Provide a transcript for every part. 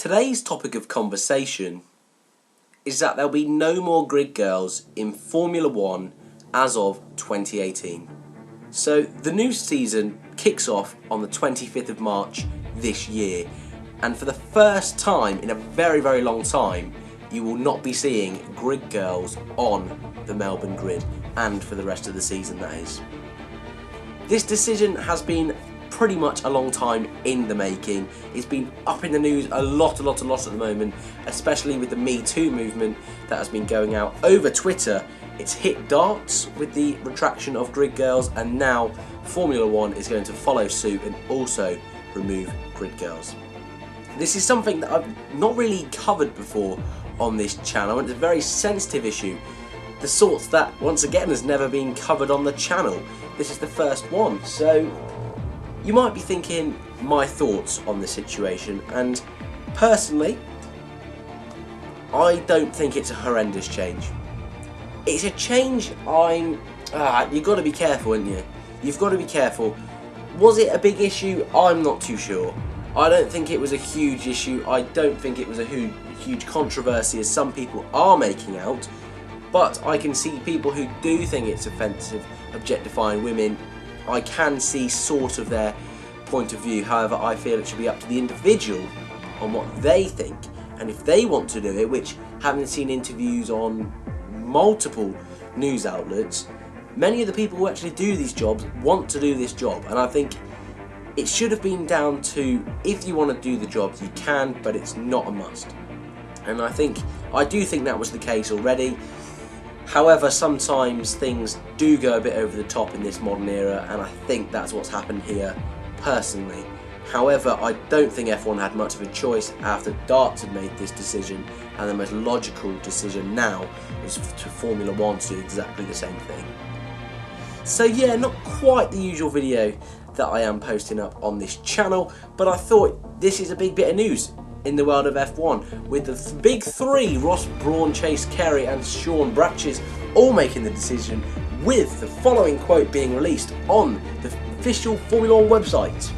Today's topic of conversation is that there'll be no more grid girls in Formula 1 as of 2018. So the new season kicks off on the 25th of March this year, and for the first time in a very, very long time, you will not be seeing grid girls on the Melbourne grid, and for the rest of the season, that is. This decision has been pretty much a long time in the making. It's been up in the news a lot at the moment, especially with the Me Too movement that has been going out over Twitter. It's hit darts with the retraction of grid girls, and now Formula 1 is going to follow suit and also remove grid girls. This is something that I've not really covered before on this channel, and it's a very sensitive issue, the sort that once again has never been covered on the channel. This is the first one, so you might be thinking my thoughts on the situation, and personally, I don't think it's a horrendous change. It's a change you've got to be careful, haven't you? You've got to be careful. Was it a big issue? I'm not too sure. I don't think it was a huge issue. I don't think it was a huge controversy as some people are making out, but I can see people who do think it's offensive, objectifying women. I can see sort of their point of view. However, I feel it should be up to the individual on what they think, and if they want to do it, which having seen interviews on multiple news outlets, many of the people who actually do these jobs want to do this job, and I think it should have been down to, if you want to do the job you can, but it's not a must. And I do think that was the case already. However, sometimes things do go a bit over the top in this modern era, and I think that's what's happened here, personally. However, I don't think F1 had much of a choice after Darts had made this decision, and the most logical decision now is for Formula 1 to do exactly the same thing. So yeah, not quite the usual video that I am posting up on this channel, but I thought this is a big bit of news in the world of F1, with the big three, Ross Brawn, Chase Carey and Sean Bratches, all making the decision, with the following quote being released on the official Formula 1 website.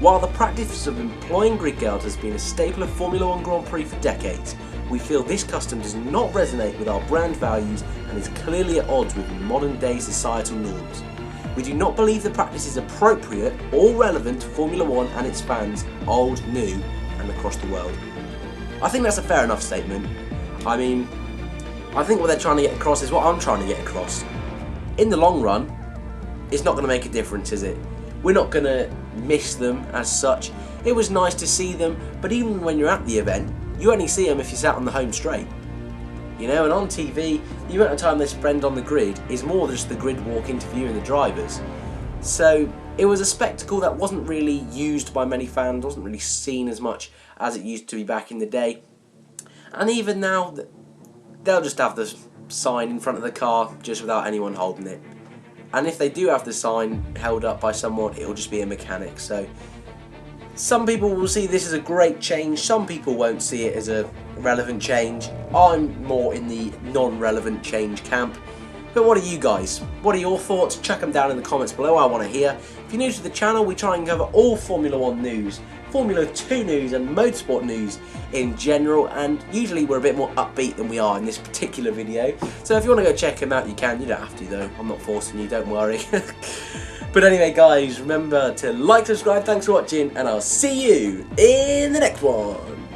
While the practice of employing grid girls has been a staple of Formula 1 Grand Prix for decades, we feel this custom does not resonate with our brand values and is clearly at odds with modern day societal norms. We do not believe the practice is appropriate or relevant to Formula 1 and its fans, old, new, and across the world. I think that's a fair enough statement. I mean, I think what they're trying to get across is what I'm trying to get across. In the long run, it's not going to make a difference, is it? We're not going to miss them as such. It was nice to see them, but even when you're at the event, you only see them if you sat on the home straight. You know, and on TV, the amount of time they spend on the grid is more than just the grid walk interviewing the drivers. So it was a spectacle that wasn't really used by many fans, wasn't really seen as much as it used to be back in the day. And even now, they'll just have the sign in front of the car just without anyone holding it. And if they do have the sign held up by someone, it'll just be a mechanic. So some people will see this as a great change, some people won't see it as a relevant change. I'm more in the non-relevant change camp. But what are you guys? What are your thoughts? Chuck them down in the comments below, I want to hear. If you're new to the channel, we try and cover all Formula 1 news, Formula 2 news and motorsport news in general, and usually we're a bit more upbeat than we are in this particular video. So if you want to go check them out, you can. You don't have to though, I'm not forcing you, don't worry. But anyway guys, remember to like, subscribe, thanks for watching, and I'll see you in the next one.